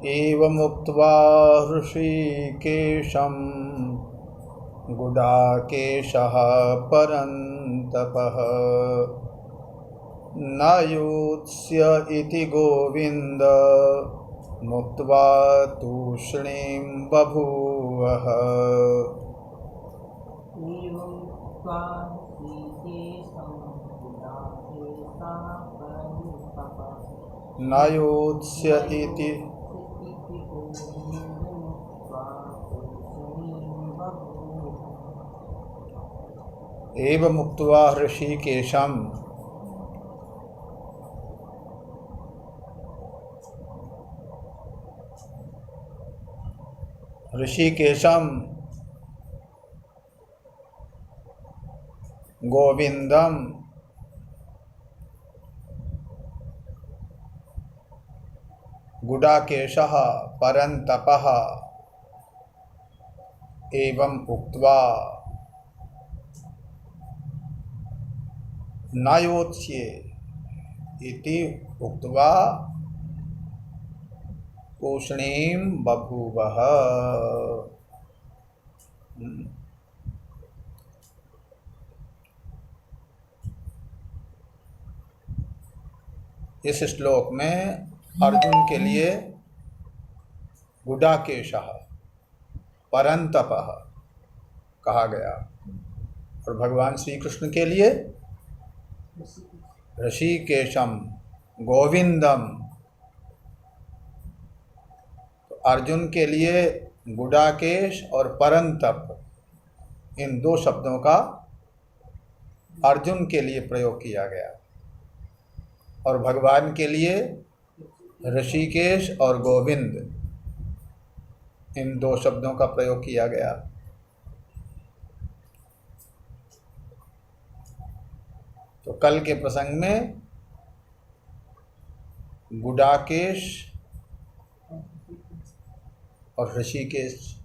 एवमुक्त्वा हृषीकेशं गुडाकेशः परन्तपः न योत्स्य इति गोविन्द मुक्त्वा तूष्णीं बभूवः। न योत्स्य इति एवमुक्त्वा हृषीकेशं गोविंदम गुडाकेशः परन्तपः एवं उक्त्वा न योत्स्ये इति उक्त्वा तूष्णीं बभूवः। इस श्लोक में अर्जुन के लिए गुडाकेशः परन्तपः कहा गया और भगवान श्री कृष्ण के लिए ऋषिकेशम गोविंदम। तो अर्जुन के लिए गुडाकेश और परन्तप, इन दो शब्दों का अर्जुन के लिए प्रयोग किया गया और भगवान के लिए ऋषिकेश और गोविंद, इन दो शब्दों का प्रयोग किया गया। तो कल के प्रसंग में गुडाकेश और ऋषिकेश,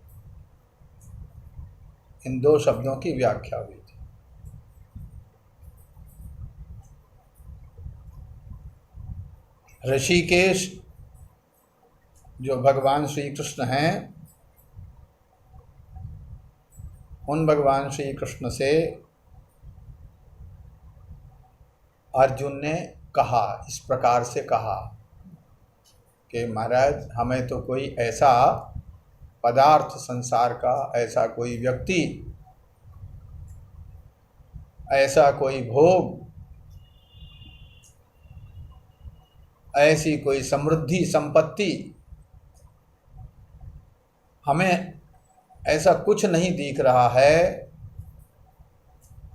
इन दो शब्दों की व्याख्या हुई थी। ऋषिकेश जो भगवान श्री कृष्ण हैं, उन भगवान श्री कृष्ण से अर्जुन ने कहा, इस प्रकार से कहा कि महाराज हमें तो कोई ऐसा पदार्थ संसार का, ऐसा कोई व्यक्ति, ऐसा कोई भोग, ऐसी कोई समृद्धि संपत्ति, हमें ऐसा कुछ नहीं दिख रहा है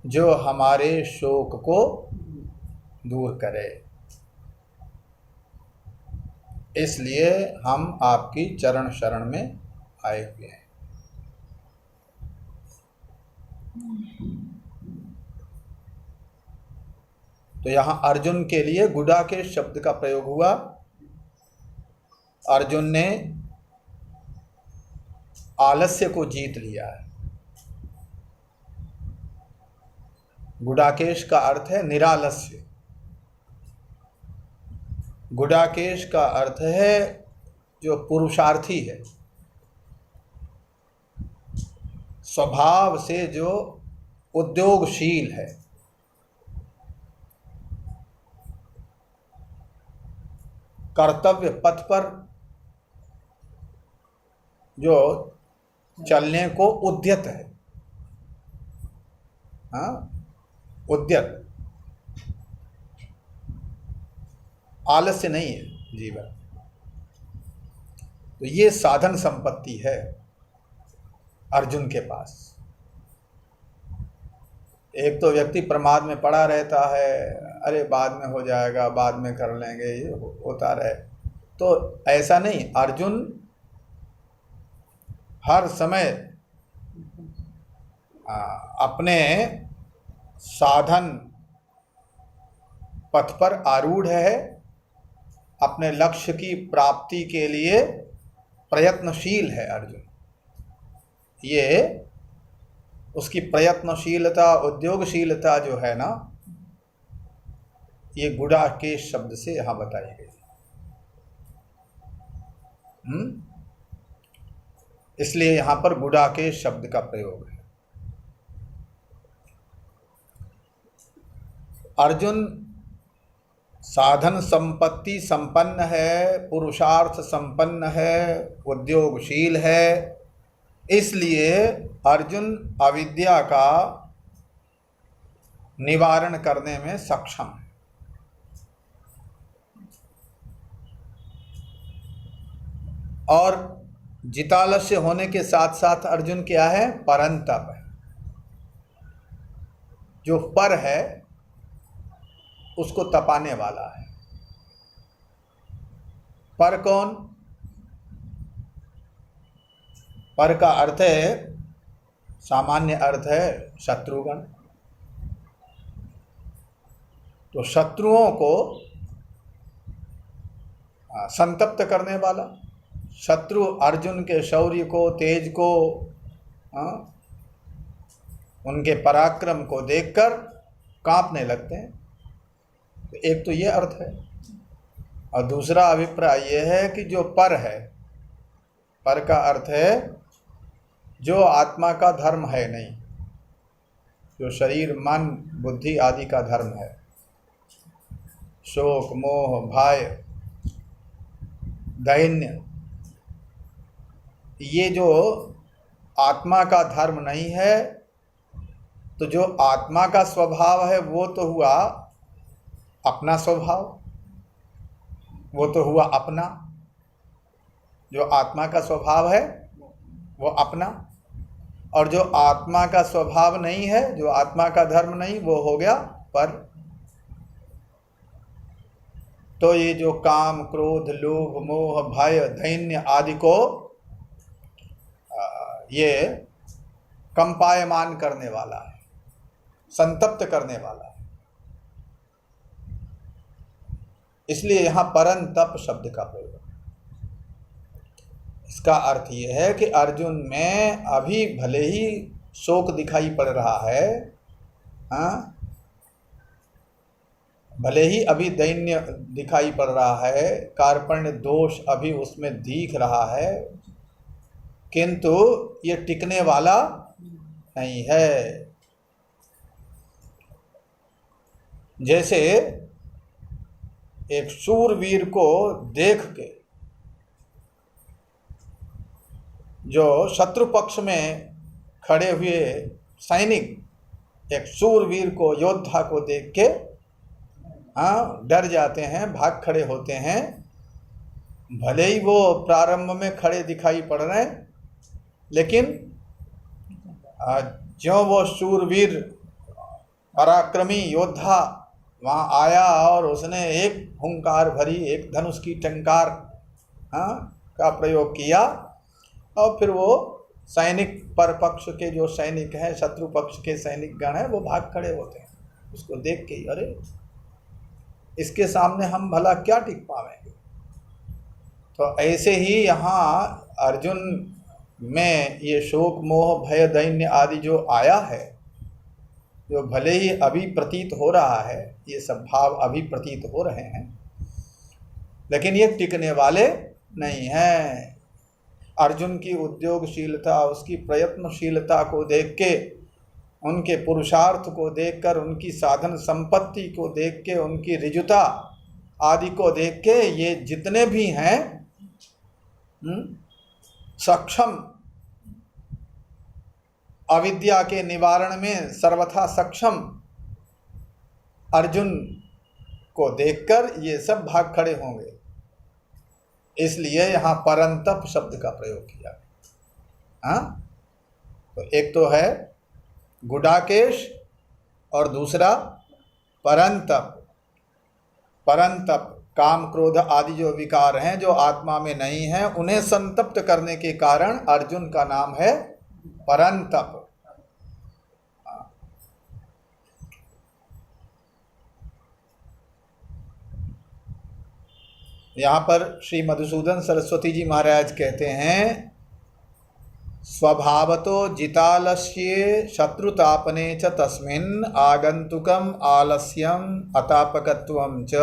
जो हमारे शोक को दूर करे। इसलिए हम आपकी चरण शरण में आए हुए हैं। तो यहाँ अर्जुन के लिए गुडाकेश शब्द का प्रयोग हुआ। अर्जुन ने आलस्य को जीत लिया है। गुडाकेश का अर्थ है निरालस्य। गुडाकेश का अर्थ है जो पुरुषार्थी है, स्वभाव से जो उद्योगशील है, कर्तव्य पथ पर जो चलने को उद्यत है। हाँ, उद्यत, आलस्य नहीं है जीवन। तो ये साधन संपत्ति है अर्जुन के पास। एक तो व्यक्ति प्रमाद में पड़ा रहता है, अरे बाद में हो जाएगा, बाद में कर लेंगे, ये होता रहे। तो ऐसा नहीं, अर्जुन हर समय अपने साधन पथ पर आरूढ़ है, अपने लक्ष्य की प्राप्ति के लिए प्रयत्नशील है अर्जुन। ये उसकी प्रयत्नशीलता, उद्योगशीलता जो है ना, ये गुडाकेश शब्द से यहाँ बताई गई। इसलिए यहाँ पर गुडाकेश शब्द का प्रयोग है। अर्जुन साधन संपत्ति संपन्न है, पुरुषार्थ संपन्न है, उद्योगशील है, इसलिए अर्जुन अविद्या का निवारण करने में सक्षम है। और जितालस्य होने के साथ साथ अर्जुन क्या है? परंतप है। जो पर है उसको तपाने वाला है। पर कौन? पर का अर्थ है, सामान्य अर्थ है शत्रुगण। तो शत्रुओं को संतप्त करने वाला। शत्रु अर्जुन के शौर्य को, तेज को, उनके पराक्रम को देखकर कांपने लगते हैं। एक तो ये अर्थ है। और दूसरा अभिप्राय ये है कि जो पर है, पर का अर्थ है जो आत्मा का धर्म है नहीं, जो शरीर मन बुद्धि आदि का धर्म है, शोक मोह भय दैन्य, ये जो आत्मा का धर्म नहीं है, तो जो आत्मा का स्वभाव है वो तो हुआ अपना स्वभाव, वो तो हुआ अपना। जो आत्मा का स्वभाव है वो अपना, और जो आत्मा का स्वभाव नहीं है, जो आत्मा का धर्म नहीं, वो हो गया पर। तो ये जो काम क्रोध लोभ मोह भय दैन्य आदि को ये कंपायमान करने वाला है, संतप्त करने वाला है। इसलिए यहाँ परंतप शब्द का प्रयोग। इसका अर्थ यह है कि अर्जुन में अभी भले ही शोक दिखाई पड़ रहा है, भले ही अभी दैन्य दिखाई पड़ रहा है, कार्पण्य दोष अभी उसमें दिख रहा है, किंतु ये टिकने वाला नहीं है। जैसे एक शूरवीर को देख के जो शत्रु पक्ष में खड़े हुए सैनिक एक शूरवीर को, योद्धा को देख के डर जाते हैं, भाग खड़े होते हैं। भले ही वो प्रारंभ में खड़े दिखाई पड़ रहे हैं, लेकिन ज्यों वो शूरवीर पराक्रमी योद्धा वहाँ आया और उसने एक हुंकार भरी, एक धनुष की टंकार का प्रयोग किया, और फिर वो सैनिक पर पक्ष के जो सैनिक हैं, शत्रु पक्ष के सैनिक गण हैं, वो भाग खड़े होते हैं उसको देख के ही। अरे इसके सामने हम भला क्या टिक पावेंगे। तो ऐसे ही यहाँ अर्जुन में ये शोक मोह भय दैन्य आदि जो आया है, जो भले ही अभी प्रतीत हो रहा है, ये सब भाव अभी प्रतीत हो रहे हैं, लेकिन ये टिकने वाले नहीं हैं। अर्जुन की उद्योगशीलता, उसकी प्रयत्नशीलता को देख के, उनके पुरुषार्थ को देखकर, उनकी साधन संपत्ति को देख के, उनकी ऋजुता आदि को देख के, ये जितने भी हैं सक्षम, अविद्या के निवारण में सर्वथा सक्षम अर्जुन को देखकर ये सब भाग खड़े होंगे। इसलिए यहाँ परंतप शब्द का प्रयोग किया। तो एक तो है गुडाकेश और दूसरा परंतप। परंतप काम क्रोध आदि जो विकार हैं, जो आत्मा में नहीं हैं, उन्हें संतप्त करने के कारण अर्जुन का नाम है परंतप। यहाँ पर श्री मधुसूदन सरस्वती जी महाराज कहते हैं, स्वभावतो जितालस्य शत्रुतापने च तस्मिन् आगंतुकम आलस्यम अतापकत्वम च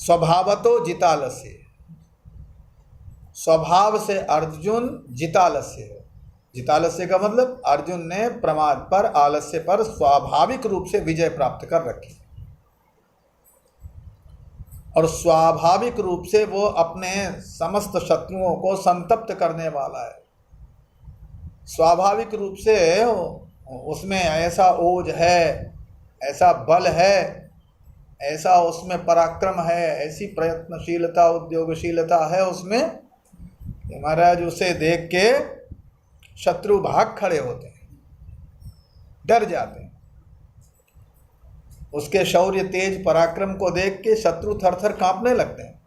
स्वभावतो जितालस्य, स्वभाव से अर्जुन जितालस्य है। जितालस्य का मतलब अर्जुन ने प्रमाद पर, आलस्य पर स्वाभाविक रूप से विजय प्राप्त कर रखी और स्वाभाविक रूप से वो अपने समस्त शत्रुओं को संतप्त करने वाला है। स्वाभाविक रूप से उसमें ऐसा ओज है, ऐसा बल है, ऐसा उसमें पराक्रम है, ऐसी प्रयत्नशीलता, उद्योगशीलता है उसमें कि महाराज उसे देख के शत्रु भाग खड़े होते हैं, डर जाते हैं। उसके शौर्य, तेज, पराक्रम को देख के शत्रु थर थर कांपने लगते हैं।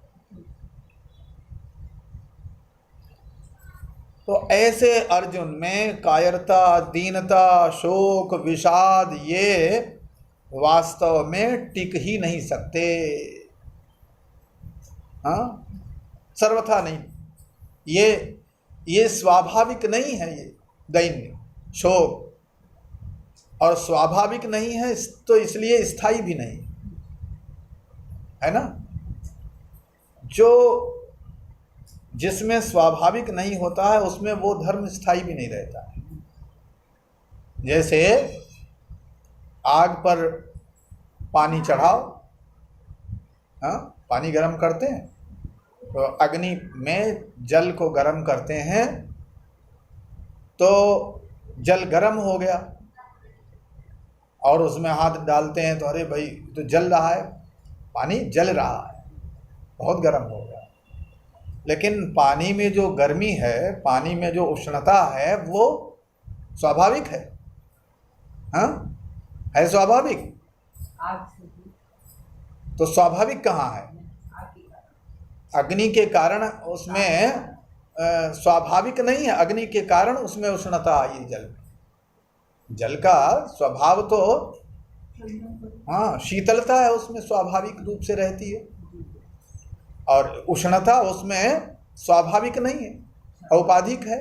तो ऐसे अर्जुन में कायरता, दीनता, शोक, विषाद ये वास्तव में टिक ही नहीं सकते। हाँ, सर्वथा नहीं। ये स्वाभाविक नहीं है। ये दैन्य, शोक और स्वाभाविक नहीं है, तो इसलिए स्थायी भी नहीं है ना। जो जिसमें स्वाभाविक नहीं होता है उसमें वो धर्म स्थायी भी नहीं रहता है। जैसे आग पर पानी चढ़ाओ, हाँ, पानी गर्म करते हैं तो अग्नि में जल को गर्म करते हैं तो जल गर्म हो गया और उसमें हाथ डालते हैं तो अरे भाई तो जल रहा है, पानी जल रहा है, बहुत गर्म हो गया। लेकिन पानी में जो गर्मी है, पानी में जो उष्णता है वो स्वाभाविक है। हाँ, है स्वाभाविक। तो स्वाभाविक कहाँ है? अग्नि के कारण उसमें स्वाभाविक नहीं है। अग्नि के कारण उसमें उष्णता आई। जल का स्वभाव तो हाँ शीतलता है, उसमें स्वाभाविक रूप से रहती है, और उष्णता उसमें स्वाभाविक नहीं है, औपाधिक है,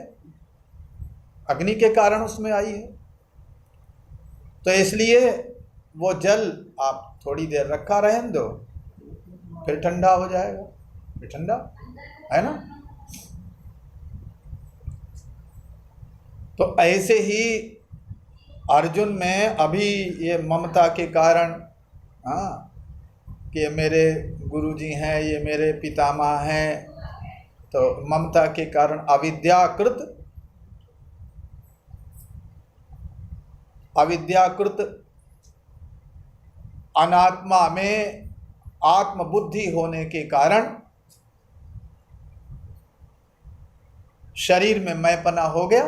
अग्नि के कारण उसमें आई है। तो इसलिए वो जल आप थोड़ी देर रखा रहने दो, फिर ठंडा हो जाएगा, फिर ठंडा है ना। तो ऐसे ही अर्जुन में अभी ये ममता के कारण, हाँ, कि ये मेरे गुरुजी हैं, ये मेरे पितामह हैं, तो ममता के कारण अविद्याकृत अनात्मा में आत्मबुद्धि होने के कारण शरीर में मैपना हो गया,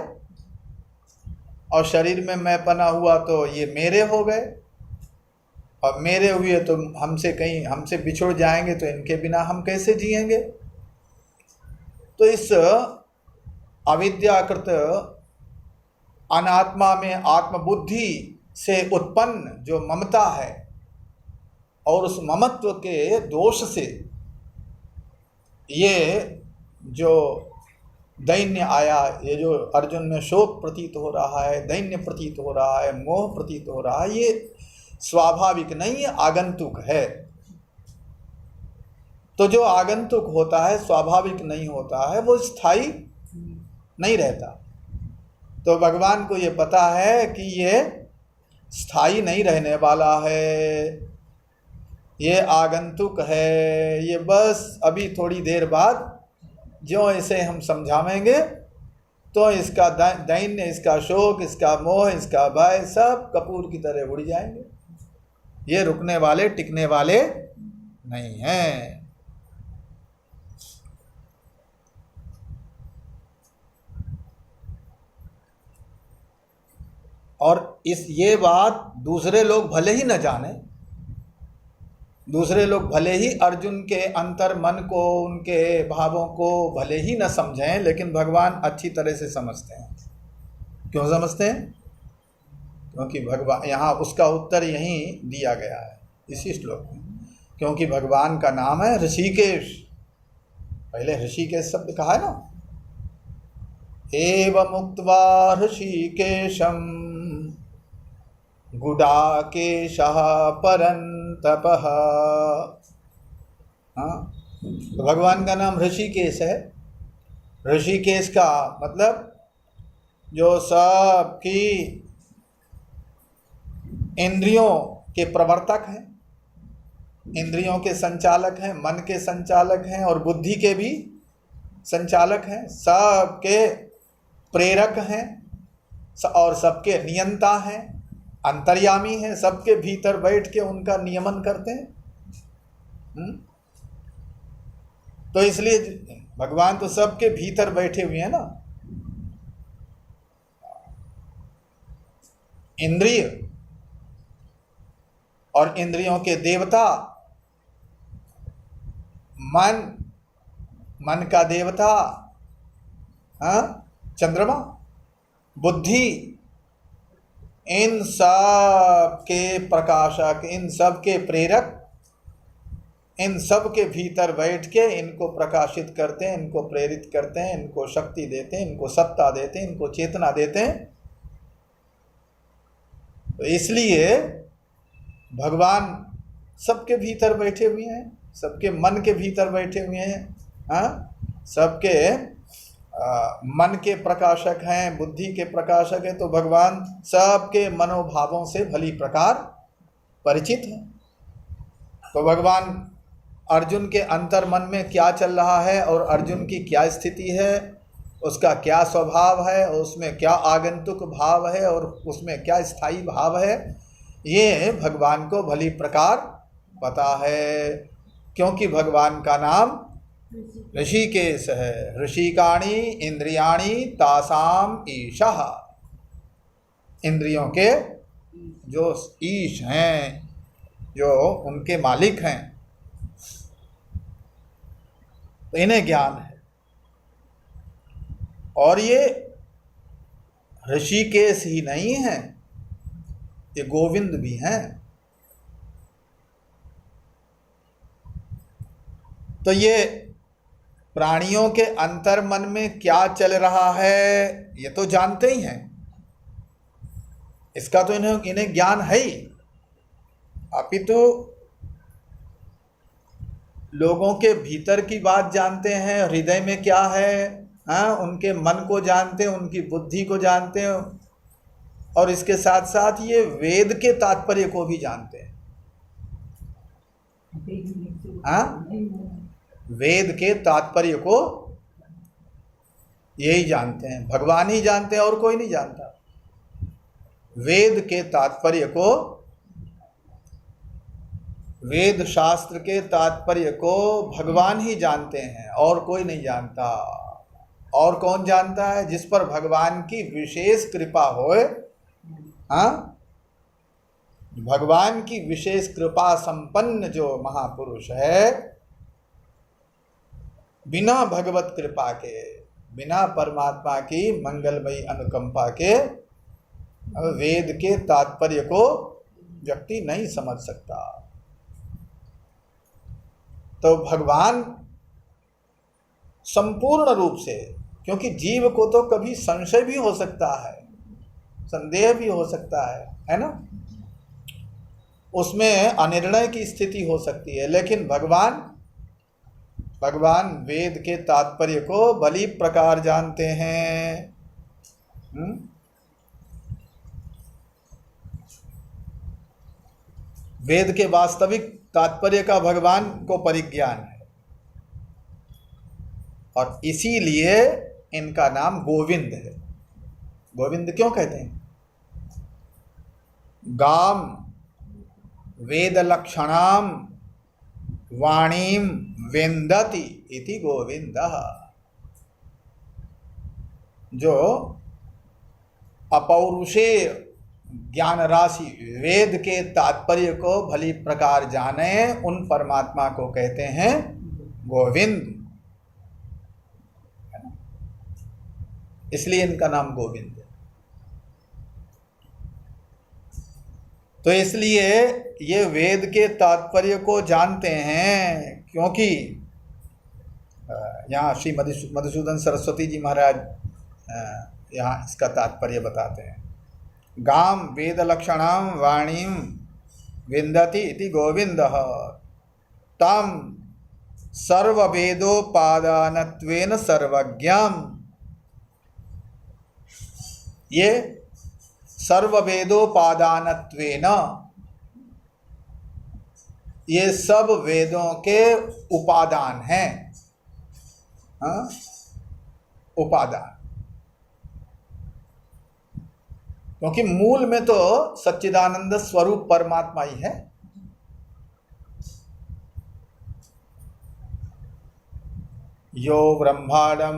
और शरीर में मैपना हुआ तो ये मेरे हो गए, और मेरे हुए तो हमसे बिछुड़ जाएंगे, तो इनके बिना हम कैसे जिएंगे। तो इस अविद्याकृत अनात्मा में आत्मबुद्धि से उत्पन्न जो ममता है, और उस ममत्व के दोष से ये जो दैन्य आया, ये जो अर्जुन में शोक प्रतीत हो रहा है, दैन्य प्रतीत हो रहा है, मोह प्रतीत हो रहा है, ये स्वाभाविक नहीं है, आगंतुक है। तो जो आगंतुक होता है, स्वाभाविक नहीं होता है, वो स्थायी नहीं रहता। तो भगवान को ये पता है कि ये स्थायी नहीं रहने वाला है, ये आगंतुक है, ये बस अभी थोड़ी देर बाद जो इसे हम समझावेंगे तो इसका दैन्य, इसका शोक, इसका मोह, इसका भय सब कपूर की तरह उड़ जाएंगे। ये रुकने वाले, टिकने वाले नहीं हैं। और ये बात दूसरे लोग भले ही न जाने, दूसरे लोग भले ही अर्जुन के अंतर मन को, उनके भावों को भले ही न समझें, लेकिन भगवान अच्छी तरह से समझते हैं। क्यों समझते हैं? क्योंकि भगवान, यहाँ उसका उत्तर यहीं दिया गया है इसी श्लोक में। क्योंकि भगवान का नाम है ऋषिकेश। पहले ऋषिकेश शब्द कहा है ना, एवं उक्त्वा ऋषिकेशम गुडाकेशः परन्तपः हाँ, तो भगवान का नाम ऋषिकेश है। ऋषिकेश का मतलब जो सबकी इंद्रियों के प्रवर्तक हैं, इंद्रियों के संचालक हैं, मन के संचालक हैं और बुद्धि के भी संचालक हैं, सबके प्रेरक हैं और सबके नियंता हैं, अंतर्यामी हैं, सबके भीतर बैठ के उनका नियमन करते हैं। तो इसलिए भगवान तो सबके भीतर बैठे हुए हैं ना। इंद्रिय और इंद्रियों के देवता मन, मन का देवता चंद्रमा, बुद्धि, इन सब के प्रकाशक, इन सब के प्रेरक, इन सब के भीतर बैठ के इनको प्रकाशित करते हैं, इनको प्रेरित करते हैं, इनको शक्ति देते हैं, इनको सत्ता देते हैं, इनको चेतना देते हैं। तो इसलिए भगवान सबके भीतर बैठे हुए हैं, सबके मन के भीतर बैठे हुए हैं, सबके मन के प्रकाशक हैं, बुद्धि के प्रकाशक हैं। तो भगवान सबके मनोभावों से भली प्रकार परिचित हैं। तो भगवान अर्जुन के अंतर मन में क्या चल रहा है और अर्जुन की क्या स्थिति है, उसका क्या स्वभाव है, उसमें क्या आगंतुक भाव है और उसमें क्या स्थायी भाव है, ये भगवान को भली प्रकार पता है, क्योंकि भगवान का नाम ऋषिकेश है। ऋषिकाणी इंद्रियाणी तासाम ईशः, इंद्रियों के जो ईश हैं, जो उनके मालिक हैं, तो इन्हें ज्ञान है। और ये ऋषिकेश ही नहीं है, ये गोविंद भी हैं। तो ये प्राणियों के अंतर मन में क्या चल रहा है ये तो जानते ही हैं, इसका तो इन्हें ज्ञान है ही। अपितु लोगों के भीतर की बात जानते हैं, हृदय में क्या है, उनके मन को जानते हैं, उनकी बुद्धि को जानते हैं, और इसके साथ साथ ये वेद के तात्पर्य को भी जानते हैं। वेद के तात्पर्य को यही जानते हैं, भगवान ही जानते हैं और कोई नहीं जानता। वेद के तात्पर्य को, वेद शास्त्र के तात्पर्य को भगवान ही जानते हैं और कोई नहीं जानता। और कौन जानता है? जिस पर भगवान की विशेष कृपा होए, भगवान की विशेष कृपा संपन्न जो महापुरुष है, बिना भगवत कृपा के, बिना परमात्मा की मंगलमयी अनुकंपा के वेद के तात्पर्य को व्यक्ति नहीं समझ सकता। तो भगवान संपूर्ण रूप से, क्योंकि जीव को तो कभी संशय भी हो सकता है, संदेह भी हो सकता है ना, उसमें अनिर्णय की स्थिति हो सकती है, लेकिन भगवान वेद के तात्पर्य को भली प्रकार जानते हैं। वेद के वास्तविक तात्पर्य का भगवान को परिज्ञान है, और इसीलिए इनका नाम गोविंद है। गोविंद क्यों कहते हैं? गाम वेद लक्षणाम वाणीम विंदति इति गोविंदः। जो अपौरुषेय ज्ञान राशि वेद के तात्पर्य को भली प्रकार जाने, उन परमात्मा को कहते हैं गोविंद। इसलिए इनका नाम गोविंद है। तो इसलिए ये वेद के तात्पर्य को जानते हैं, क्योंकि यहाँ श्री मधुसूदन सरस्वती जी महाराज यहाँ इसका तात्पर्य बताते हैं। गाम वेद लक्षणाम वाणीम विंदति इति गोविंदः तम सर्ववेदोपादानत्वेन सर्वज्ञम, ये सर्ववेदोपादानत्वेन, ये सब वेदों के उपादान हैं। हाँ? उपादान, क्योंकि मूल में तो सच्चिदानंद स्वरूप परमात्मा ही है। यो ब्रह्मांडं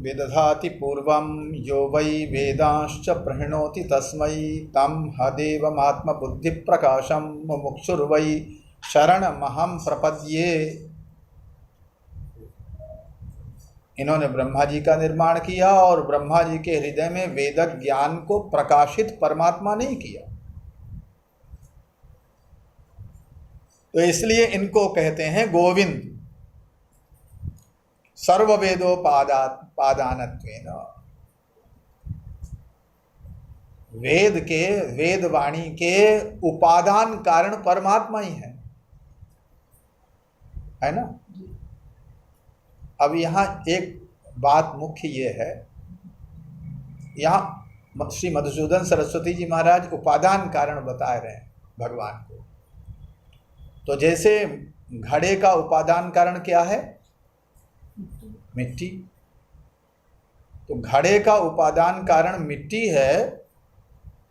विदधाति पूर्वं यो वै वेदांश्च प्रणोति तस्मै तं हदेवमात्मबुद्धिप्रकाशं मुमुक्षुर्वै शरणमहं प्रपद्ये। इन्होंने ब्रह्मा जी का निर्माण किया और ब्रह्मा जी के हृदय में वेद ज्ञान को प्रकाशित परमात्मा ने किया, तो इसलिए इनको कहते हैं गोविंद। सर्ववेदोपादानत्वेन, वेद के, वेदवाणी के उपादान कारण परमात्मा ही है ना। अब यहाँ एक बात मुख्य ये है, यहाँ श्री मधुसूदन सरस्वती जी महाराज उपादान कारण बता रहे हैं भगवान को। तो जैसे घड़े का उपादान कारण क्या है? मिट्टी। तो घड़े का उपादान कारण मिट्टी है,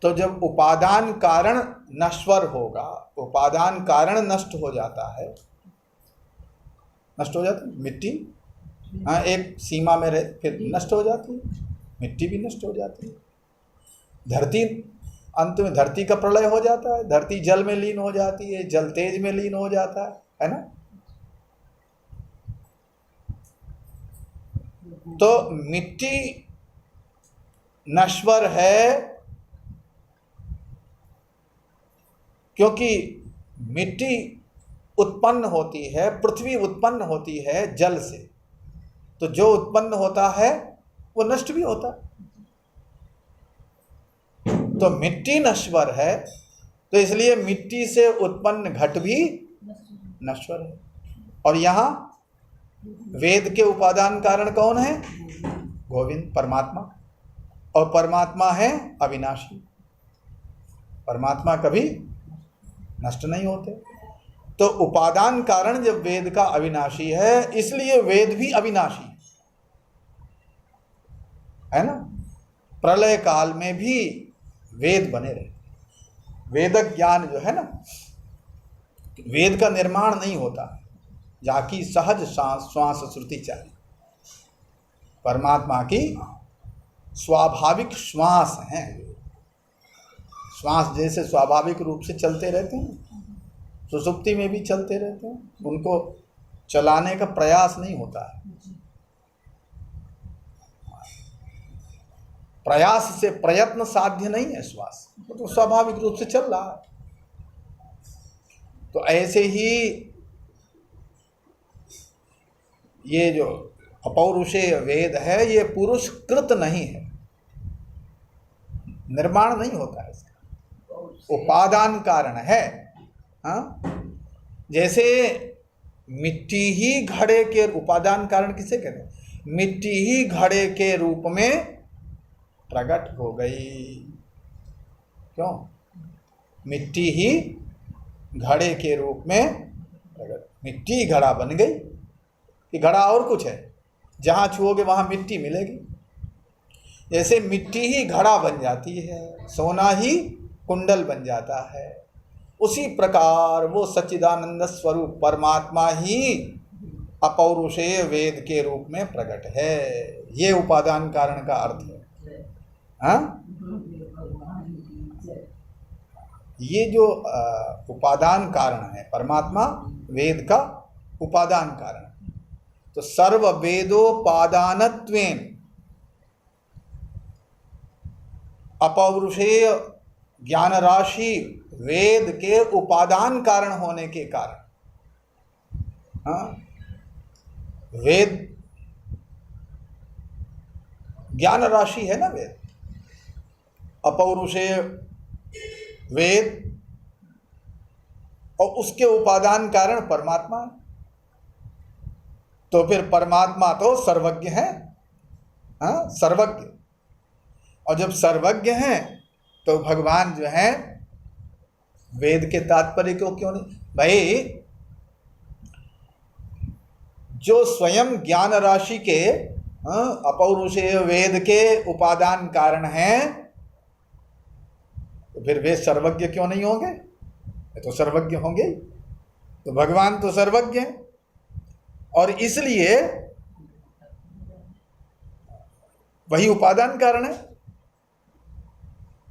तो जब उपादान कारण नश्वर होगा, उपादान कारण नष्ट हो जाता है, नष्ट हो जाती है मिट्टी। हाँ, एक सीमा में रहे फिर नष्ट हो जाती है, मिट्टी भी नष्ट हो जाती है। धरती, अंत में धरती का प्रलय हो जाता है, धरती जल में लीन हो जाती है, जल तेज में लीन हो जाता है ना। तो मिट्टी नश्वर है, क्योंकि मिट्टी उत्पन्न होती है, पृथ्वी उत्पन्न होती है जल से, तो जो उत्पन्न होता है वो नष्ट भी होता है। तो मिट्टी नश्वर है, तो इसलिए मिट्टी से उत्पन्न घट भी नश्वर है। और यहाँ वेद के उपादान कारण कौन है? गोविंद, परमात्मा। और परमात्मा है अविनाशी, परमात्मा कभी नष्ट नहीं होते। तो उपादान कारण जब वेद का अविनाशी है, इसलिए वेद भी अविनाशी है ना। प्रलय काल में भी वेद बने रहे। वेद ज्ञान जो है ना, वेद का निर्माण नहीं होता, जाकी सहज श्वास श्रुति चाहिए। परमात्मा की स्वाभाविक श्वास हैं, श्वास जैसे स्वाभाविक रूप से चलते रहते हैं, सुषुप्ति में भी चलते रहते हैं, उनको चलाने का प्रयास नहीं होता है। प्रयास से प्रयत्न साध्य नहीं है श्वास, तो स्वाभाविक रूप से चल रहा है। तो ऐसे ही ये जो अपौरुषेय वेद है, ये पुरुष कृत नहीं है, निर्माण नहीं होता है इसका, उपादान कारण है। हाँ, जैसे मिट्टी ही घड़े के उपादान कारण किसे कहते हैं? मिट्टी ही घड़े के रूप में प्रकट हो गई। क्यों? मिट्टी ही घड़े के रूप में प्रकट, मिट्टी घड़ा बन गई कि घड़ा और कुछ है? जहाँ छुओगे वहाँ मिट्टी मिलेगी। जैसे मिट्टी ही घड़ा बन जाती है, सोना ही कुंडल बन जाता है, उसी प्रकार वो सच्चिदानंद स्वरूप परमात्मा ही अपौरुषेय वेद के रूप में प्रकट है। ये उपादान कारण का अर्थ है। हाँ, ये जो उपादान कारण है परमात्मा, वेद का उपादान कारण। तो सर्व वेदोपादानत्वेन, अपौरुषेय ज्ञान राशि वेद के उपादान कारण होने के कारण, हाँ, वेद ज्ञान राशि है ना वेद, अपौरुषेय वेद, और उसके उपादान कारण परमात्मा है। तो फिर परमात्मा तो सर्वज्ञ है, हाँ सर्वज्ञ। और जब सर्वज्ञ हैं तो भगवान जो है वेद के तात्पर्य को क्यों नहीं, भाई जो स्वयं ज्ञान राशि के अपौरुषेय वेद के उपादान कारण हैं, तो फिर वे सर्वज्ञ क्यों नहीं होंगे? तो सर्वज्ञ होंगे। तो भगवान तो सर्वज्ञ हैं और इसलिए वही उपादान कारण है,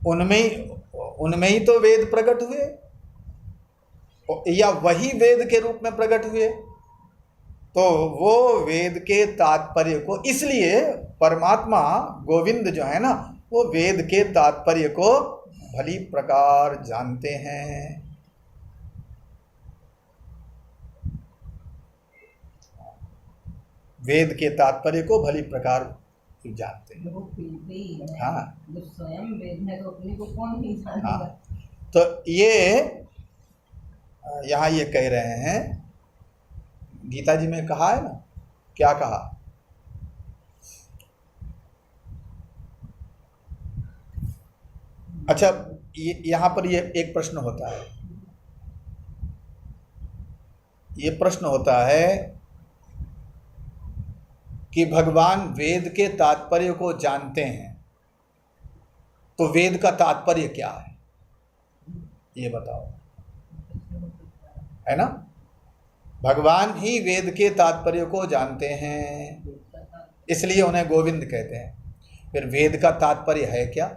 उनमें ही तो वेद प्रकट हुए या वही वेद के रूप में प्रकट हुए। तो वो वेद के तात्पर्य को, इसलिए परमात्मा गोविंद जो है ना, वो वेद के तात्पर्य को भली प्रकार जानते हैं। वेद के तात्पर्य को भली प्रकार जानते हैं। हाँ, स्वयं वेद है तो अपने को कौन नहीं जानेगा। हाँ, तो ये यहाँ ये कह रहे हैं, गीता जी में कहा है ना, क्या कहा? अच्छा, यहाँ पर ये एक प्रश्न होता है, ये प्रश्न होता है कि भगवान वेद के तात्पर्य को जानते हैं, तो वेद का तात्पर्य क्या है ये बताओ, है ना? भगवान ही वेद के तात्पर्य को जानते हैं, इसलिए उन्हें गोविंद कहते हैं। फिर वेद का तात्पर्य है क्या?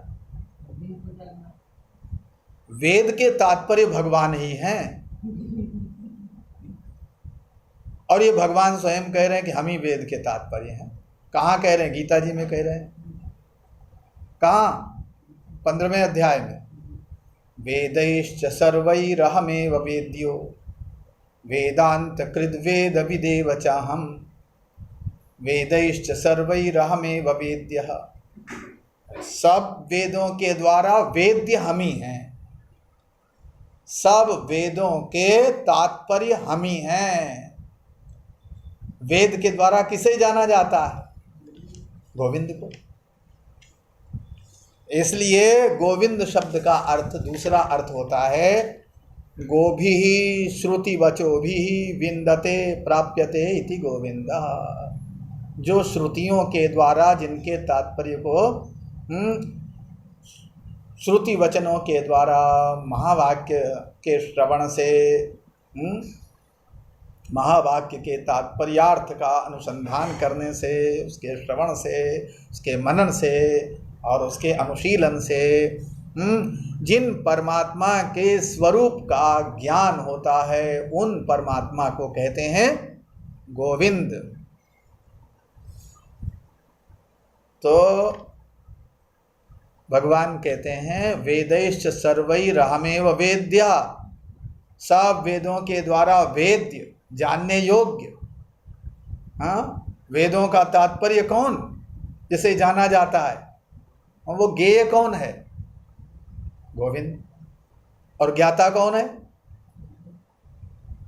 वेद के तात्पर्य भगवान ही हैं, और ये भगवान स्वयं कह रहे हैं कि हम ही वेद के तात्पर्य हैं। कहाँ कह रहे हैं? गीता जी में कह रहे हैं। कहाँ? 15वें अध्याय में, वेदैश्च सर्वैरहमेव वेद्यो वेदांत कृद्वेद विदेव चाहम वेदैश्च सर्वैरहमेव वेद्यः। सब वेदों के द्वारा वेद्य हम ही हैं, सब वेदों के तात्पर्य हम ही हैं। वेद के द्वारा किसे जाना जाता है? गोविंद को। इसलिए गोविंद शब्द का अर्थ, दूसरा अर्थ होता है गोभी श्रुति वचो भी विंदते प्राप्यते इति गोविंदा। जो श्रुतियों के द्वारा, जिनके तात्पर्य को श्रुति वचनों के द्वारा, महावाक्य के श्रवण से, महावाक्य के तात्पर्यार्थ का अनुसंधान करने से, उसके श्रवण से, उसके मनन से और उसके अनुशीलन से जिन परमात्मा के स्वरूप का ज्ञान होता है, उन परमात्मा को कहते हैं गोविंद। तो भगवान कहते हैं वेदैश्च सर्वैरहमेव वेद्या, सब वेदों के द्वारा वेद्य, जानने योग्य। हाँ, वेदों का तात्पर्य कौन जिसे जाना जाता है, और वो ज्ञेय कौन है? गोविंद। और ज्ञाता कौन है?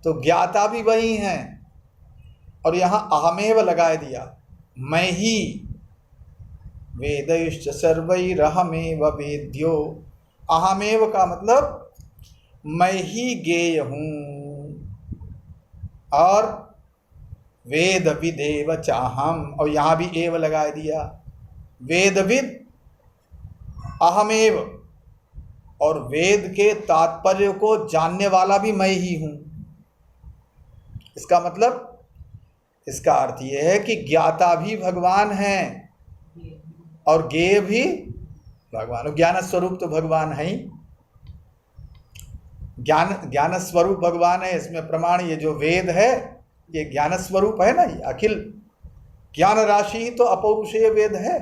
तो ज्ञाता भी वही हैं। और यहाँ अहमेव लगा दिया, मैं ही। वेदैश्च सर्वैरहमेव वेद्यो, अहमेव का मतलब मैं ही ज्ञेय हूँ, और वेद विदेव चाहम, और यहाँ भी एव लगा दिया, वेदविद अहमेव, और वेद के तात्पर्य को जानने वाला भी मैं ही हूँ। इसका मतलब, इसका अर्थ यह है कि ज्ञाता भी भगवान हैं और ज्ञेय भी भगवान। ज्ञान स्वरूप तो भगवान है ही, ज्ञान स्वरूप भगवान है। इसमें प्रमाण ये जो वेद है, ये ज्ञान स्वरूप है ना, ये अखिल ज्ञान राशि ही तो अपौरुषेय वेद है।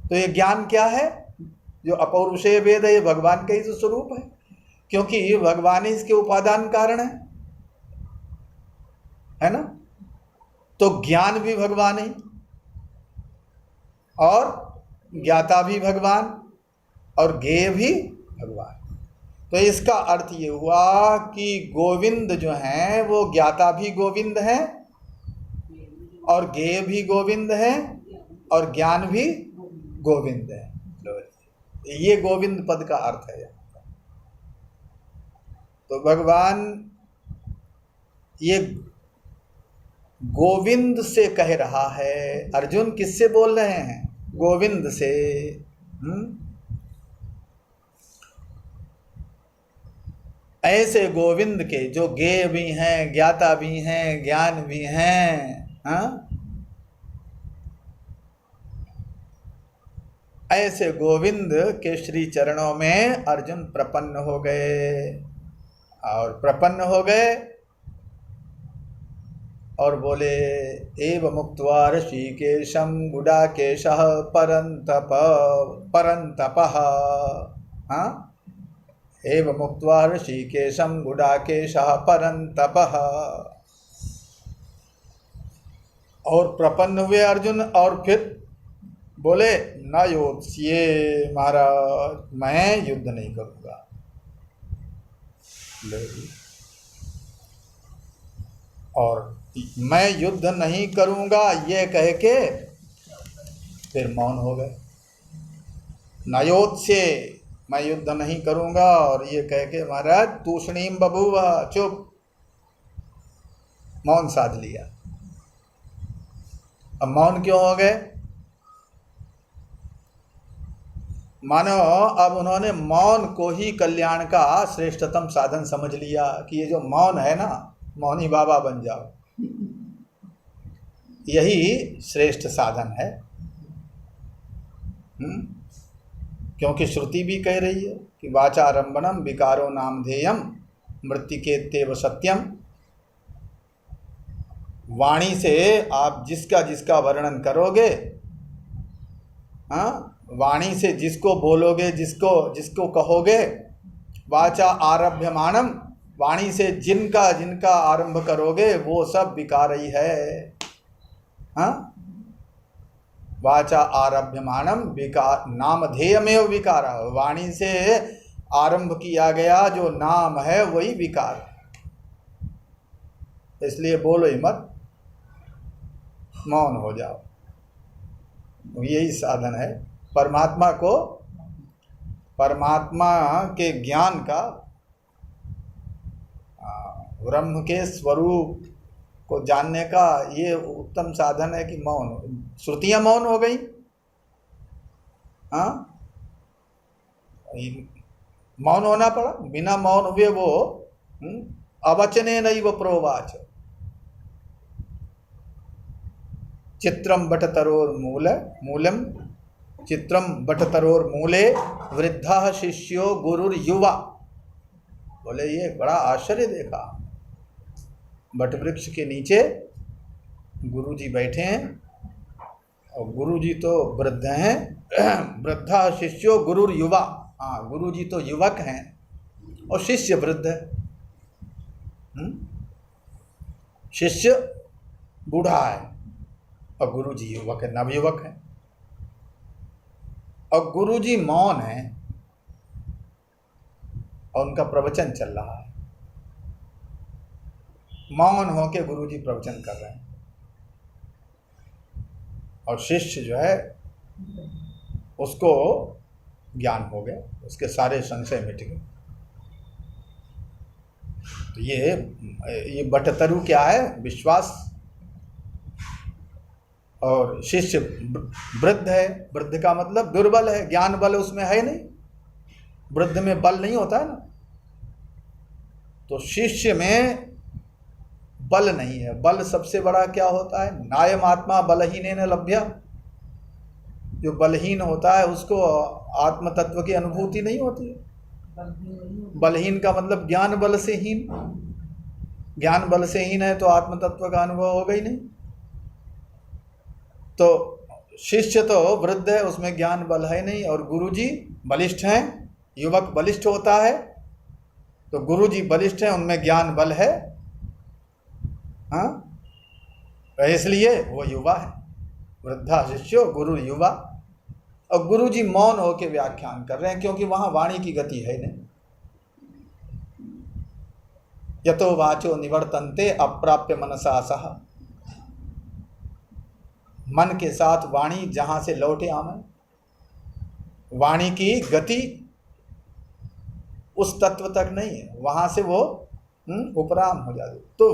तो ये ज्ञान क्या है? जो अपौरुषेय वेद है, ये भगवान का ही तो स्वरूप है, क्योंकि भगवान ही इसके उपादान कारण है ना। तो ज्ञान भी भगवान ही, और ज्ञाता भी भगवान, और ज्ञेय भी भगवान। तो इसका अर्थ ये हुआ कि गोविंद जो हैं वो ज्ञाता भी गोविंद हैं और गेय भी गोविंद है और ज्ञान भी गोविंद है। ये गोविंद पद का अर्थ है। तो भगवान ये गोविंद से कह रहा है। अर्जुन किससे बोल रहे हैं? गोविंद से। ऐसे गोविंद के जो गेय भी हैं, ज्ञाता भी हैं, ज्ञान भी हैं, ऐसे गोविंद के श्री चरणों में अर्जुन प्रपन्न हो गए। और प्रपन्न हो गए और बोले, एव मुक्त्वा ऋषिकेशं गुडाकेशः परन्तपः। एव मुक्त्वा ऋषिकेशं गुडाकेशः परन्तपः। और प्रपन्न हुए अर्जुन और फिर बोले, न योत्स्ये महाराज, मैं युद्ध नहीं करूँगा। और मैं युद्ध नहीं करूँगा ये कह के फिर मौन हो गए। न योत्स्ये, मैं युद्ध नहीं करूँगा, और ये कह के महाराज तूष्णीम बभूव, चुप, मौन साध लिया। अब मौन क्यों हो गए? मानो अब उन्होंने मौन को ही कल्याण का श्रेष्ठतम साधन समझ लिया कि ये जो मौन है ना, मौनी बाबा बन जाओ, यही श्रेष्ठ साधन है। क्योंकि श्रुति भी कह रही है कि वाचारंभनम विकारो नामधेयम मृत्तिकेत्येव सत्यम। वाणी से आप जिसका जिसका वर्णन करोगे, वाणी से जिसको बोलोगे, जिसको कहोगे, वाचा आरभ्यमानम, वाणी से जिनका जिनका आरंभ करोगे वो सब विकार ही है। वाचा आरभ्यमानम विकार नामधेयमेव विकार। वाणी से आरंभ किया गया जो नाम है वही विकार। इसलिए बोलो ही मत, मौन हो जाओ। यही साधन है परमात्मा के ज्ञान का, ब्रह्म के स्वरूप को जानने का ये उत्तम साधन है कि मौन। श्रुतियां मौन हो गई, मौन होना पड़ा। बिना मौन हुए वो अवचने नैव प्रोवाच। चित्रम बटतरोर्मूलम चित्रम बटतरोर्मूले वृद्धा शिष्यो गुरुर्युवा। बोले ये बड़ा आश्चर्य देखा। बटवृक्ष के नीचे गुरुजी बैठे हैं और गुरुजी तो वृद्ध हैं। वृद्धा शिष्यो गुरुर्युवा। हाँ, गुरुजी तो युवक हैं और शिष्य वृद्ध है। शिष्य बूढ़ा है और गुरुजी युवक है, नवयुवक है। और गुरुजी मौन है और उनका प्रवचन चल रहा है। मौन होके गुरुजी प्रवचन कर रहे हैं और शिष्य जो है उसको ज्ञान हो गया, उसके सारे संशय मिट गए। तो ये बटतरु क्या है? विश्वास। और शिष्य वृद्ध है। वृद्ध का मतलब दुर्बल है, ज्ञान बल उसमें है नहीं। वृद्ध में बल नहीं होता है ना। तो शिष्य में बल नहीं है। बल सबसे बड़ा क्या होता है? नायम आत्मा बलहीनेन लभ्य। जो बलहीन होता है उसको आत्म तत्व की अनुभूति नहीं होती है। बलहीन का मतलब ज्ञान बल से हीन। ज्ञान बल से हीन है तो आत्म तत्व का अनुभव होगा ही नहीं। तो शिष्य तो वृद्ध है, उसमें ज्ञान बल है नहीं, और गुरुजी बलिष्ठ हैं। युवक बलिष्ठ होता है, तो गुरुजी बलिष्ठ हैं, उनमें ज्ञान बल है। इसलिए वो युवा है। वृद्धा शिष्यो गुरु युवा। और गुरुजी मौन होके व्याख्यान कर रहे हैं क्योंकि वहां वाणी की गति है नहीं। यतो वाचो निवर्तन्ते अप्राप्य मनसा सह। मन के साथ वाणी जहाँ से लौटे आवे, वाणी की गति उस तत्व तक नहीं है, वहाँ से वो उपराम हो जाती। तो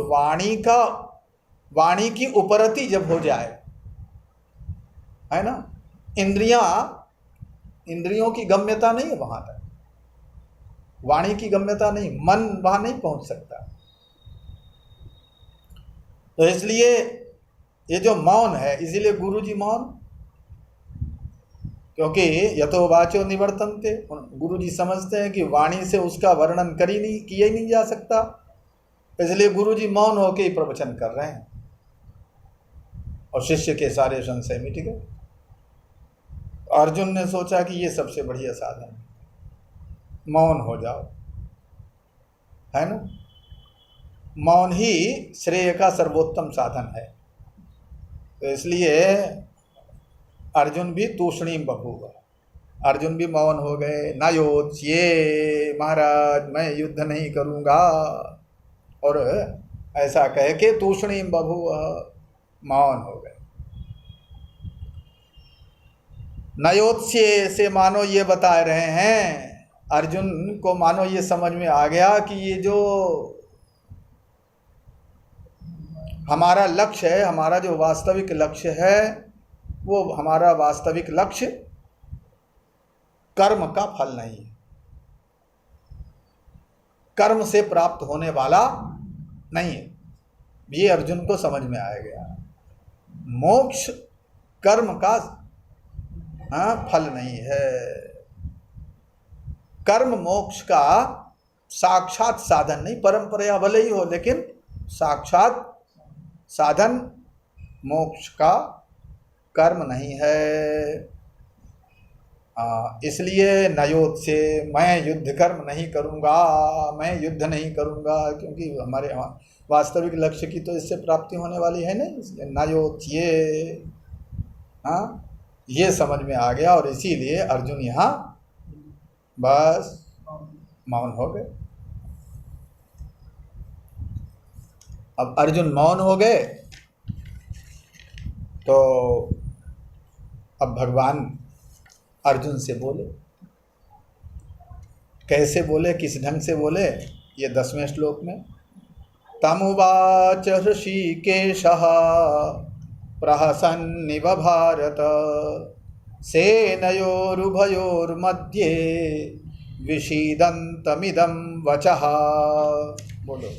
वाणी की उपरति जब हो जाए, है ना, इंद्रियों की गम्यता नहीं है वहाँ तक, वाणी की गम्यता नहीं, मन वहाँ नहीं पहुँच सकता। तो इसलिए ये जो मौन है, इसीलिए गुरु जी मौन, क्योंकि यतो वाचो निवर्तन्ते, गुरु जी समझते हैं कि वाणी से उसका वर्णन किया ही नहीं जा सकता, इसलिए गुरु जी मौन होकर ही प्रवचन कर रहे हैं और शिष्य के सारे संशय मिट गए। अर्जुन ने सोचा कि ये सबसे बढ़िया साधन है, मौन हो जाओ, है ना, मौन ही श्रेय का सर्वोत्तम साधन है। तो इसलिए अर्जुन भी तूष्णीम बभूव, अर्जुन भी मौन हो गए। न योच्ये, महाराज मैं युद्ध नहीं करूँगा, और ऐसा कह के तूष्णीम बभूव, मौन हो गए। नयोत्स्ये से मानो ये बता रहे हैं, अर्जुन को मानो ये समझ में आ गया कि ये जो हमारा लक्ष्य है, हमारा जो वास्तविक लक्ष्य है, वो हमारा वास्तविक लक्ष्य कर्म का फल नहीं है, कर्म से प्राप्त होने वाला नहीं है। ये अर्जुन को समझ में आ गया, मोक्ष कर्म का फल नहीं है, कर्म मोक्ष का साक्षात साधन नहीं, परंपरा भले ही हो लेकिन साक्षात साधन मोक्ष का कर्म नहीं है। इसलिए नयोत से, मैं युद्ध कर्म नहीं करूँगा, मैं युद्ध नहीं करूँगा, क्योंकि हमारे वास्तविक लक्ष्य की तो इससे प्राप्ति होने वाली है नहीं, इसलिए नयोत ये समझ में आ गया, और इसीलिए अर्जुन यहाँ बस मौन हो गए। अब अर्जुन मौन हो गए तो अब भगवान अर्जुन से बोले। कैसे बोले, किस ढंग से बोले, ये 10वें श्लोक में। तमुवाच ऋषिकेशः प्रहसन्निव भारत, सेनयोरुभयोर्मध्ये विषीदन्तमिदं वचः। बोलो।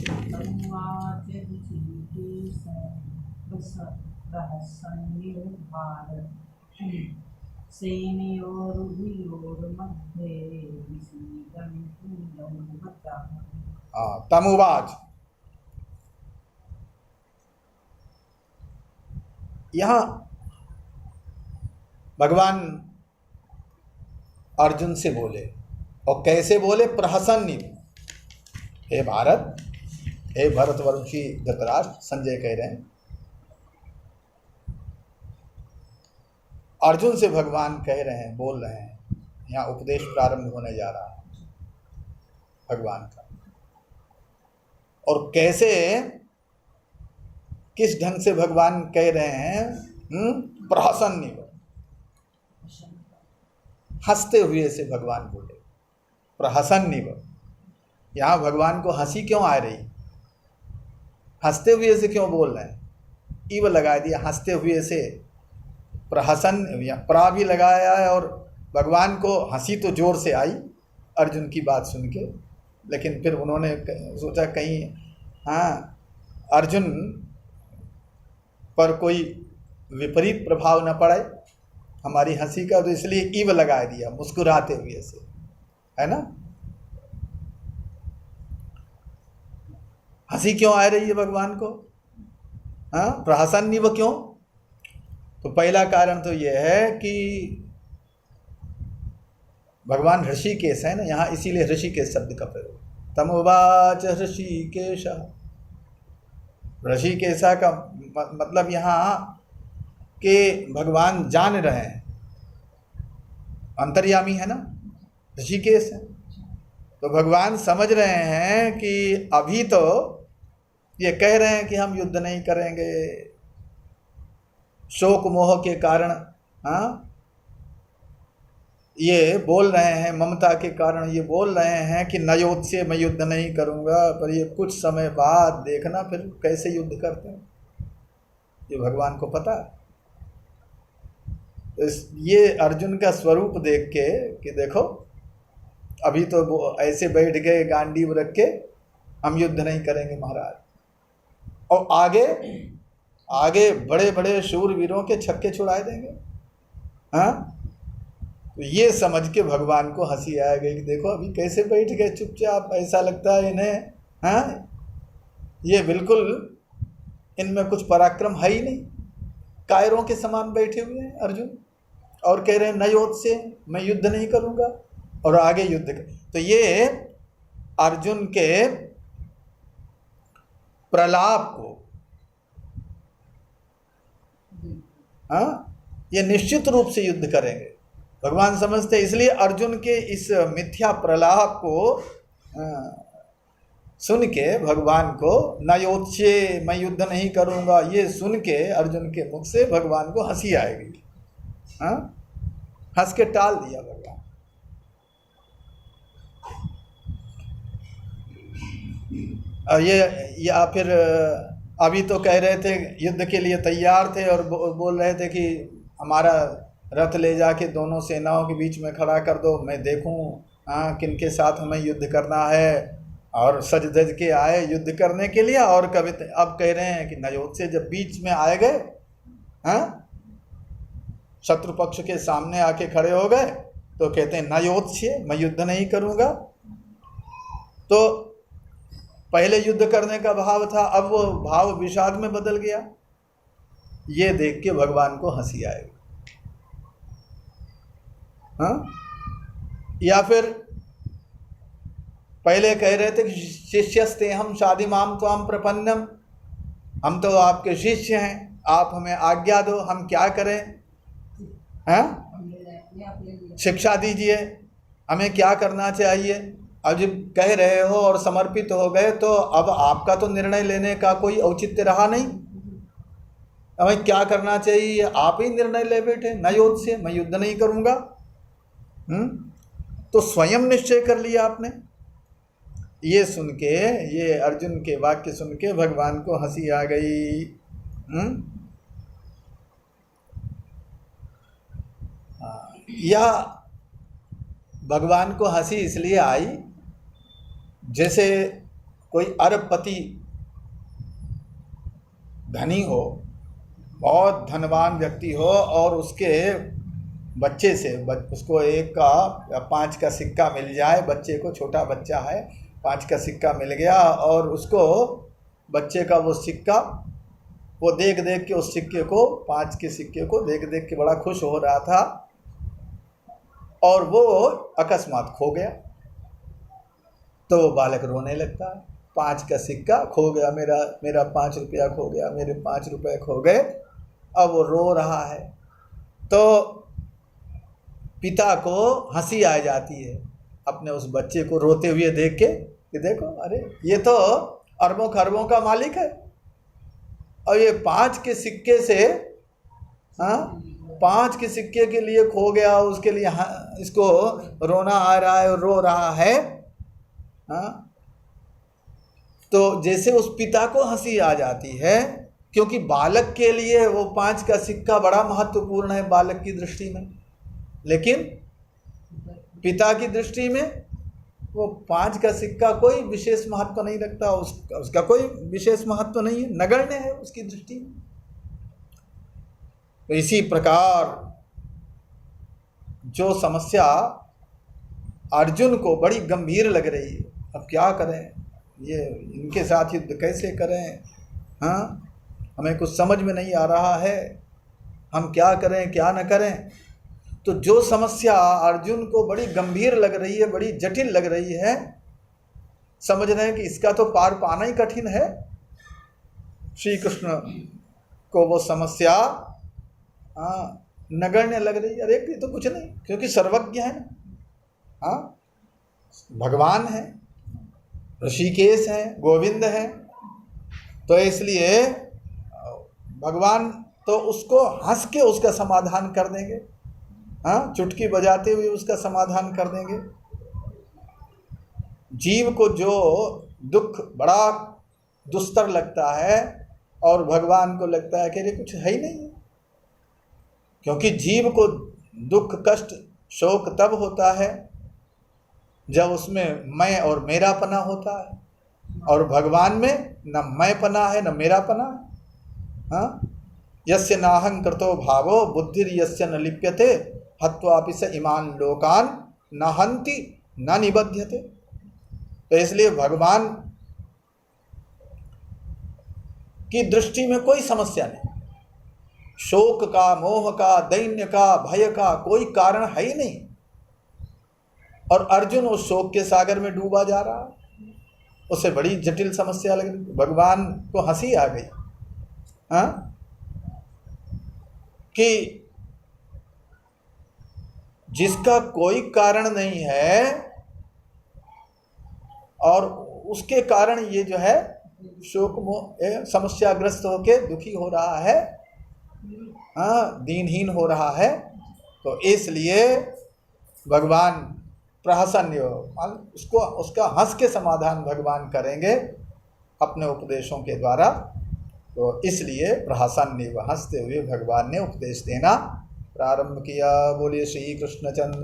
तमुवाच, यहाँ भगवान अर्जुन से बोले, और कैसे बोले, प्रहसन्निव। हे भारत, हे भरतवंशी धृतराष्ट्र, संजय कह रहे हैं, अर्जुन से भगवान कह रहे हैं, बोल रहे हैं, यहाँ उपदेश प्रारंभ होने जा रहा है भगवान का। और कैसे, किस ढंग से भगवान कह रहे हैं, प्रहसन्निव, हंसते हुए से भगवान बोले, प्रहसन्निव। यहाँ भगवान को हंसी क्यों आ रही, हंसते हुए से क्यों बोल रहे हैं, इव लगा दिया, हंसते हुए से, प्रहसन प्रा भी लगाया है, और भगवान को हंसी तो जोर से आई अर्जुन की बात सुन के, लेकिन फिर उन्होंने सोचा कहीं अर्जुन पर कोई विपरीत प्रभाव न पड़े हमारी हंसी का, तो इसलिए इव लगा दिया, मुस्कुराते हुए से, है ना। हंसी क्यों आ रही है भगवान को, प्रहसन्निव क्यों? तो पहला कारण तो यह है कि भगवान ऋषिकेश है ना यहाँ, इसीलिए ऋषिकेश शब्द का प्रयोग। तमुवाच ऋषिकेश, ऋषिकेशा का मतलब यहाँ के भगवान जान रहे हैं, अंतर्यामी है ना, ऋषिकेश है, तो भगवान समझ रहे हैं कि अभी तो ये कह रहे हैं कि हम युद्ध नहीं करेंगे, शोक मोह के कारण, हाँ, ये बोल रहे हैं, ममता के कारण ये बोल रहे हैं कि नयोत से मैं युद्ध नहीं करूँगा, पर ये कुछ समय बाद देखना फिर कैसे युद्ध करते हैं, ये भगवान को पता है। ये अर्जुन का स्वरूप देख के कि देखो अभी तो वो ऐसे बैठ गए गांडीव रख के, हम युद्ध नहीं करेंगे महाराज, और आगे आगे बड़े बड़े शूरवीरों के छक्के छुड़ा देंगे। हाँ, तो ये समझ के भगवान को हंसी आ गई कि देखो अभी कैसे बैठ गए चुपचाप, ऐसा लगता है इन्हें, हाँ, ये बिल्कुल इनमें कुछ पराक्रम है ही नहीं, कायरों के समान बैठे हुए हैं अर्जुन, और कह रहे हैं नयोत से मैं युद्ध नहीं करूँगा, और आगे युद्ध कर। तो ये अर्जुन के प्रलाप को, हाँ, ये निश्चित रूप से युद्ध करेंगे भगवान समझते, इसलिए अर्जुन के इस मिथ्या प्रलाप को सुन के भगवान को नयोत्से मैं युद्ध नहीं करूँगा, ये सुन के अर्जुन के मुख से भगवान को हंसी आएगी। हाँ, हंस के टाल दिया भगवान। ये या फिर अभी तो कह रहे थे युद्ध के लिए तैयार थे, और बोल रहे थे कि हमारा रथ ले जाके दोनों सेनाओं के बीच में खड़ा कर दो, मैं देखूं हाँ किनके साथ हमें युद्ध करना है, और सज धज के आए युद्ध करने के लिए। और कभी अब कह रहे हैं कि नयोत से जब बीच में आए गए, हाँ, शत्रु पक्ष के सामने आके खड़े हो गए, तो कहते हैं नयोत से मैं युद्ध नहीं करूँगा। तो पहले युद्ध करने का भाव था, अब वो भाव विषाद में बदल गया। ये देख के भगवान को हंसी आएगी। हाँ, या फिर पहले कह रहे थे कि शिष्यस्ते हम शादी माम त्वाम प्रपन्नम, हम तो आपके शिष्य हैं, आप हमें आज्ञा दो, हम क्या करें, हाँ, शिक्षा दीजिए, हमें क्या करना चाहिए। अब जब कह रहे हो और समर्पित हो गए, तो अब आपका तो निर्णय लेने का कोई औचित्य रहा नहीं, हमें क्या करना चाहिए आप ही निर्णय ले बैठे, नयोत से मैं युद्ध नहीं करूँगा। तो स्वयं निश्चय कर लिया आपने। ये सुन के, ये अर्जुन के वाक्य सुन के भगवान को हंसी आ गई। या भगवान को हंसी इसलिए आई, जैसे कोई अरबपति धनी हो, बहुत धनवान व्यक्ति हो, और उसके बच्चे से उसको 1 का या 5 का सिक्का मिल जाए, बच्चे को, छोटा बच्चा है, 5 का सिक्का मिल गया, और उसको बच्चे का वो सिक्का, वो देख देख के उस सिक्के को, 5 के सिक्के को देख देख के बड़ा खुश हो रहा था, और वो अकस्मात खो गया। तो वो बालक रोने लगता है, 5 का सिक्का खो गया, मेरा 5 रुपया खो गया, मेरे 5 रुपये खो गए। अब वो रो रहा है, तो पिता को हंसी आ जाती है अपने उस बच्चे को रोते हुए देख के, कि देखो अरे ये तो अरबों खरबों का मालिक है, और ये 5 के सिक्के से, हाँ, 5 के सिक्के के लिए खो गया, उसके लिए इसको रोना आ रहा है और रो रहा है। हाँ, तो जैसे उस पिता को हंसी आ जाती है, क्योंकि बालक के लिए वो 5 का सिक्का बड़ा महत्वपूर्ण है बालक की दृष्टि में, लेकिन पिता की दृष्टि में वो 5 का सिक्का कोई विशेष महत्व नहीं रखता, उसका कोई विशेष महत्व नहीं है, नगण्य है उसकी दृष्टि में। तो इसी प्रकार जो समस्या अर्जुन को बड़ी गंभीर लग रही है, अब क्या करें, ये इनके साथ युद्ध कैसे करें, हाँ, हमें कुछ समझ में नहीं आ रहा है, हम क्या करें क्या न करें। तो जो समस्या अर्जुन को बड़ी गंभीर लग रही है, बड़ी जटिल लग रही है, समझ रहे हैं कि इसका तो पार पाना ही कठिन है, श्री कृष्ण को वो समस्या नगण्य लग रही है। अरे ये तो कुछ नहीं, क्योंकि सर्वज्ञ है ना, हाँ, भगवान है, ऋषिकेश है, गोविंद है, तो इसलिए भगवान तो उसको हंस के उसका समाधान कर देंगे, हाँ, चुटकी बजाते हुए उसका समाधान कर देंगे। जीव को जो दुख बड़ा दुस्तर लगता है और भगवान को लगता है कि ये कुछ है ही नहीं, क्योंकि जीव को दुख कष्ट शोक तब होता है जब उसमें मैं और मेरापना होता है, और भगवान में न मैंपना है न मेरापना है। हाँ, यस्य नाहं कृतो भावो बुद्धिर यस्य न लिप्यते हत्वापि स इमान लोकान न हन्ति न निबध्यते। तो इसलिए भगवान की दृष्टि में कोई समस्या नहीं, शोक का, मोह का, दैन्य का, भय का कोई कारण है ही नहीं, और अर्जुन उस शोक के सागर में डूबा जा रहा है। उसे बड़ी जटिल समस्या लग रही, भगवान को हंसी आ गई, हाँ, कि जिसका कोई कारण नहीं है और उसके कारण ये जो है शोक मोह समस्याग्रस्त होके दुखी हो रहा है, हाँ, दीनहीन हो रहा है। तो इसलिए भगवान प्रहसन उसको उसका हंस के समाधान भगवान करेंगे अपने उपदेशों के द्वारा। तो इसलिए प्रहसन हंसते हुए भगवान ने उपदेश देना प्रारंभ किया। बोलिए श्री कृष्ण चंद्र